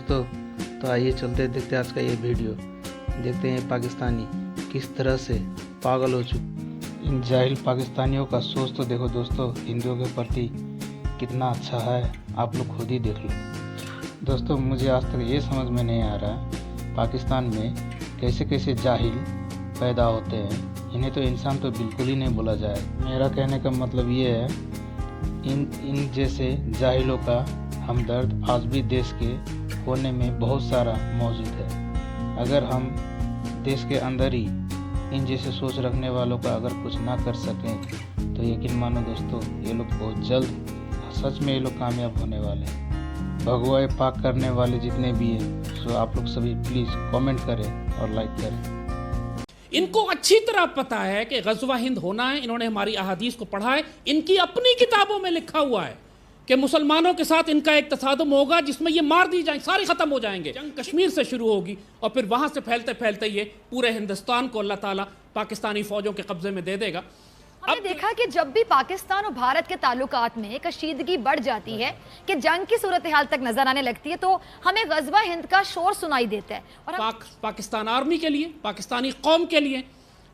दोस्तों, तो आइए चलते देखते आज का ये वीडियो। देखते हैं पाकिस्तानी किस तरह से पागल हो चुके। इन जाहिल पाकिस्तानियों का सोच तो देखो दोस्तों, हिंदुओं के प्रति कितना अच्छा है, आप लोग खुद ही देख लो। दोस्तों, मुझे आज तक ये समझ में नहीं आ रहा पाकिस्तान में कैसे कैसे जाहिल पैदा होते हैं। इन्हें तो इंसान तो बिल्कुल ही नहीं बोला जाए। मेरा कहने का मतलब ये है, इन जैसे जाहिलों का हमदर्द आज भी देश के कोने में बहुत सारा मौजूद है। अगर हम देश के अंदर ही इन जैसे सोच रखने वालों का अगर कुछ ना कर सकें तो यकीन मानो दोस्तों, ये लोग बहुत जल्द सच में ये लोग कामयाब होने वाले हैं। भगवा पाक करने वाले जितने भी हैं, सो आप लोग सभी प्लीज़ कमेंट करें और लाइक करें। इनको अच्छी तरह पता है कि ग़ज़वा हिंद होना है। इन्होंने हमारी अहादीस को पढ़ा है। इनकी अपनी किताबों में लिखा हुआ है कि मुसलमानों के साथ इनका एक तसादुम होगा जिसमें ये मार दी जाएंगे, सारे ख़त्म हो जाएंगे। जंग कश्मीर से शुरू होगी और फिर वहाँ से फैलते फैलते ये पूरे हिंदुस्तान को अल्लाह ताला पाकिस्तानी फ़ौजों के कब्ज़े में दे देगा। हमने देखा कि जब भी पाकिस्तान और भारत के ताल्लुकात में कशीदगी बढ़ जाती है, कि जंग की सूरत हाल तक नजर आने लगती है, तो हमें ग़ज़वा हिंद का शोर सुनाई देता है। और पाकिस्तान आर्मी के लिए, पाकिस्तानी कौम के लिए,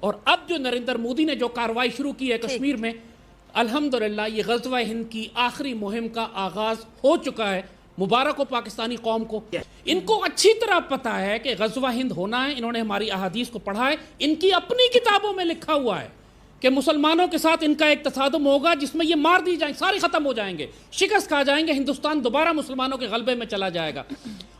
और अब जो नरेंद्र मोदी ने जो कार्रवाई शुरू की है कश्मीर में, अल्हम्दुलिल्लाह ये ग़ज़वा हिंद की आखिरी मुहिम का आगाज हो चुका है। मुबारक हो पाकिस्तानी कौम को। इनको अच्छी तरह पता है कि ग़ज़वा हिंद होना है। इन्होंने हमारी अहादीस को पढ़ा है। इनकी अपनी किताबों में लिखा हुआ है कि मुसलमानों के साथ इनका एक तसादुम होगा जिसमें ये मार दी जाएंगे, सारे ख़त्म हो जाएंगे, शिकस्त खा जाएंगे, हिंदुस्तान दोबारा मुसलमानों के गलबे में चला जाएगा।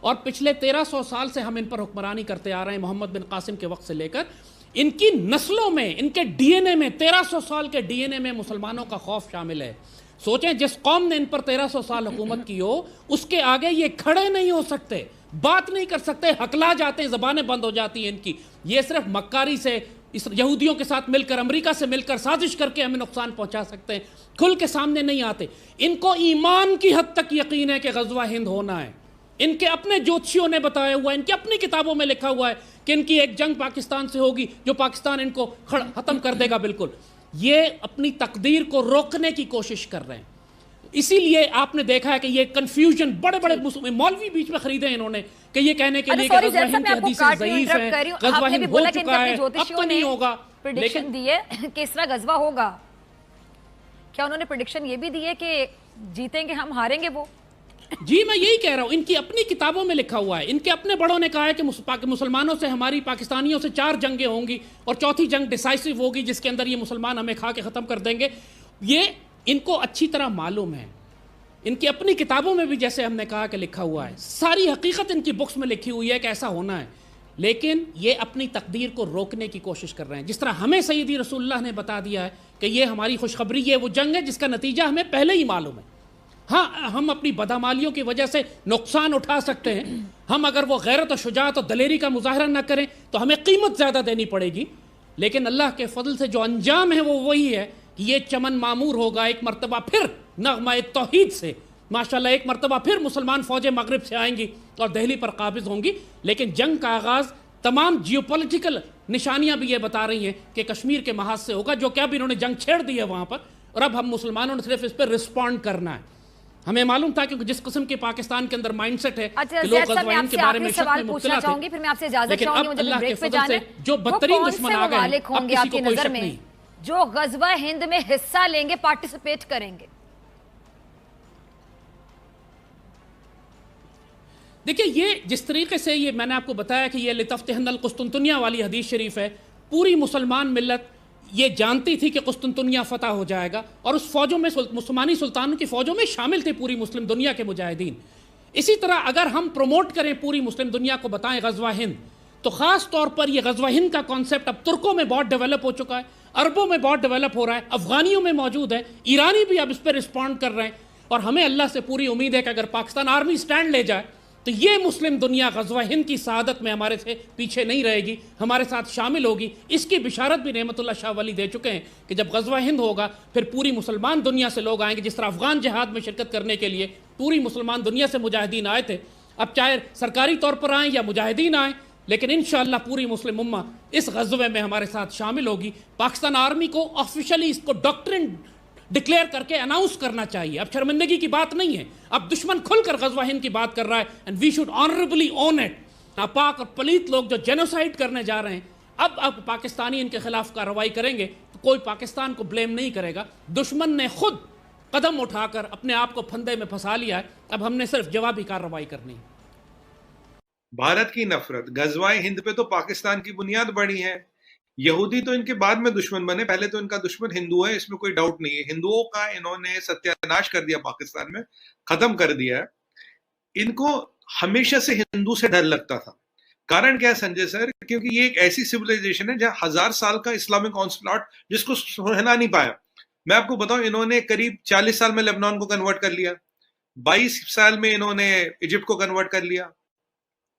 और पिछले 1300 साल से हम इन पर हुक्मरानी करते आ रहे हैं, मोहम्मद बिन कासिम के वक्त से लेकर। इनकी नस्लों में, इनके डीएनए में, 1300 साल के डीएनए में मुसलमानों का खौफ शामिल है। सोचें, जिस कौम ने इन पर 1300 साल हुकूमत की हो, उसके आगे ये खड़े नहीं हो सकते, बात नहीं कर सकते, हकला जाते हैं, ज़बानें बंद हो जाती हैं इनकी। ये सिर्फ मक्कारी से, इस यहूदियों के साथ मिलकर, अमेरिका से मिलकर साजिश करके हमें नुकसान पहुंचा सकते हैं, खुल के सामने नहीं आते। इनको ईमान की हद तक यकीन है कि ग़ज़वा हिंद होना है। इनके अपने ज्योतिषियों ने बताया हुआ है, इनकी अपनी किताबों में लिखा हुआ है कि इनकी एक जंग पाकिस्तान से होगी जो पाकिस्तान इनको ख़त्म कर देगा बिल्कुल। ये अपनी तकदीर को रोकने की कोशिश कर रहे हैं। इसीलिए आपने देखा है कि ये कंफ्यूजन बड़े बड़े मौलवी बीच में खरीदे इन्होंने कि ये कहने के लिए कि ग़ज़वा हिंद की हदीसें ज़ईफ़ हैं, ग़ज़वा हिंद हो चुका है, अब तो नहीं होगा। प्रेडिक्शन दी है कि इस तरह ग़ज़वा होगा। क्या उन्होंने प्रेडिक्शन ये भी दी है कि जीतेंगे हम, हारेंगे वो? जी, मैं यही कह रहा हूँ, इनकी अपनी किताबों में लिखा हुआ है। इनके अपने बड़ों ने कहा है कि मुसलमानों से, हमारी पाकिस्तानियों से 4 जंगें होंगी और चौथी जंग डिसाइसिव होगी जिसके अंदर ये मुसलमान हमें खा के ख़त्म कर देंगे। ये इनको अच्छी तरह मालूम है। इनकी अपनी किताबों में भी, जैसे हमने कहा, कि लिखा हुआ है, सारी हकीकत इनकी बुक्स में लिखी हुई है कि ऐसा होना है। लेकिन ये अपनी तकदीर को रोकने की कोशिश कर रहे हैं। जिस तरह हमें सैयदी रसूलुल्लाह ने बता दिया है कि ये हमारी खुशखबरी, ये वो जंग है जिसका नतीजा हमें पहले ही मालूम है। हाँ, हम अपनी बदअमालियों की वजह से नुकसान उठा सकते हैं। हम अगर वो गैरत और शुजाअत और दलेरी का मुजाहरा न करें तो हमें कीमत ज़्यादा देनी पड़ेगी। लेकिन अल्लाह के फजल से जो अंजाम है वो वही है कि ये चमन मामूर होगा। एक मरतबा फिर नग़मा तौहीद से माशाअल्लाह, एक मरतबा फिर मुसलमान फ़ौजें मगरिब से आएंगी और दहली पर काबिज़ होंगी। लेकिन जंग का आगाज़ तमाम जियोपॉलिटिकल निशानियाँ भी ये बता रही हैं कि कश्मीर के महाज से होगा, जो कि अब इन्होंने जंग छेड़ दी है वहाँ पर। और अब हम मुसलमानों ने सिर्फ इस पर रिस्पॉन्ड करना है। हमें मालूम था क्योंकि जिस किस्म के पाकिस्तान के अंदर माइंडसेट है कि लोग ग़ज़वा हिंद के बारे में शक में मुब्तला थे, फिर मैं आपसे इजाज़त लेकिन चाहूंगी, अब मुझे अल्लाह के ब्रेक पे फजल जाना से है। जो बदतरीन दुश्मन आ गए हैं, अब किसी को कोई शक नहीं। जो ग़ज़वा हिंद में हिस्सा लेंगे, पार्टिसिपेट करेंगे। देखिए, ये जिस तरीके से, ये मैंने आपको बताया कि ये लितफ़्तिहन्नल कुस्तुनतुनिया वाली हदीस शरीफ है। पूरी मुसलमान मिल्लत ये जानती थी कि कुस्तुनतुनिया फ़तह हो जाएगा और उस फ़ौजों में, मुसलमानी सुल्तानों की फ़ौजों में शामिल थे पूरी मुस्लिम दुनिया के मुजाहिदीन। इसी तरह अगर हम प्रमोट करें, पूरी मुस्लिम दुनिया को बताएं ग़ज़वा हिंद, तो ख़ास तौर पर ये ग़ज़वा हिंद का कॉन्सेप्ट अब तुर्कों में बहुत डेवलप हो चुका है, अरबों में बहुत डेवलप हो रहा है, अफ़गानियों में मौजूद है, ईरानी भी अब इस पर रिस्पॉन्ड कर रहे हैं। और हमें अल्लाह से पूरी उम्मीद है कि अगर पाकिस्तान आर्मी स्टैंड ले जाए तो ये मुस्लिम दुनिया ग़ज़वा हिंद की शहादत में हमारे से पीछे नहीं रहेगी, हमारे साथ शामिल होगी। इसकी बिशारत भी रहमतुल्लाह शाह वली दे चुके हैं कि जब ग़ज़वा हिंद होगा फिर पूरी मुसलमान दुनिया से लोग आएंगे। जिस तरह अफ़गान जिहाद में शिरकत करने के लिए पूरी मुसलमान दुनिया से मुजाहिदीन आए थे, अब चाहे सरकारी तौर पर आएँ या मुजाहिदीन आएँ, लेकिन इंशाअल्लाह पूरी मुस्लिम उम्मा इस ग़ज़वे में हमारे साथ शामिल होगी। पाकिस्तान आर्मी को ऑफिशियली इसको डॉक्ट्रिन डिक्लेयर करके अनाउंस करना चाहिए। अब शर्मिंदगी की बात नहीं है, अब दुश्मन खुलकर गजवा हिंद की बात कर रहा है, and we should honourably own it. नापाक और पलीत लोग जो जेनोसाइड करने जा रहे हैं, अब पाकिस्तानी इनके खिलाफ कार्रवाई करेंगे तो कोई पाकिस्तान को ब्लेम नहीं करेगा। दुश्मन ने खुद कदम उठाकर अपने आप को फंदे में फंसा लिया है, अब हमने सिर्फ जवाबी कार्रवाई करनी है। भारत की नफरत गजवाए हिंद पे तो पाकिस्तान की बुनियाद बनी है। यहूदी तो इनके बाद में दुश्मन बने, पहले तो इनका दुश्मन हिंदू है, इसमें कोई डाउट नहीं है। हिंदुओं का इन्होंने सत्यानाश कर दिया, पाकिस्तान में खत्म कर दिया है। इनको हमेशा से हिंदू से डर लगता था। कारण क्या है संजय सर? क्योंकि ये एक ऐसी सिविलाइजेशन है जहां 1000 साल का इस्लामिक ऑन्स्लॉट जिसको सहना नहीं पाया। मैं आपको बताऊं, इन्होंने करीब 40 साल में लेबनान को कन्वर्ट कर लिया, 22 साल में इन्होंने इजिप्ट को कन्वर्ट कर लिया,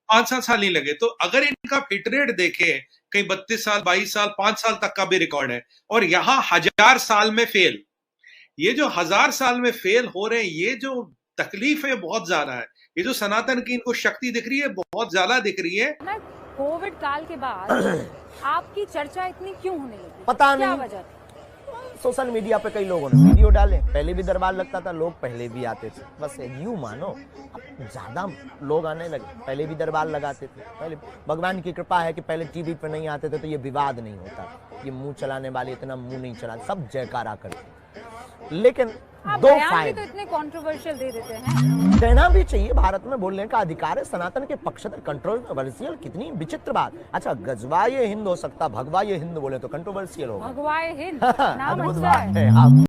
5-7 साल नहीं लगे। तो अगर इनका हिट रेट देखें, कहीं 32 साल, 22 साल, 5 साल तक का भी रिकॉर्ड है, और यहां 1000 साल में फेल। ये जो 1000 साल में फेल हो रहे हैं, ये जो तकलीफ है बहुत ज्यादा है। ये जो सनातन की इनको शक्ति दिख रही है, बहुत ज्यादा दिख रही है। कोविड काल के बाद आपकी चर्चा इतनी क्यों होने लगी? पता क्या नहीं, वजह थी? सोशल मीडिया पे कई लोगों ने वीडियो डाले। पहले भी दरबार लगता था, लोग पहले भी आते थे, बस यूं मानो अब ज्यादा लोग आने लगे। पहले भी दरबार लगाते थे, पहले भगवान की कृपा है कि पहले टीवी पे नहीं आते थे तो ये विवाद नहीं होता। ये मुंह चलाने वाले इतना मुंह नहीं चला, सब जयकारा करते। लेकिन आप दो बयान भी फायदे तो इतने कंट्रोवर्शियल दे देते हैं। कहना भी चाहिए, भारत में बोलने का अधिकार है। सनातन के पक्षधर कंट्रोवर्शियल, कितनी विचित्र बात। अच्छा, गजवाए हिंद हो सकता, भगवाए हिंद बोले तो कंट्रोवर्शियल होगा। भगवाए हिंद नाम अद्भुत अच्छा बात है। है।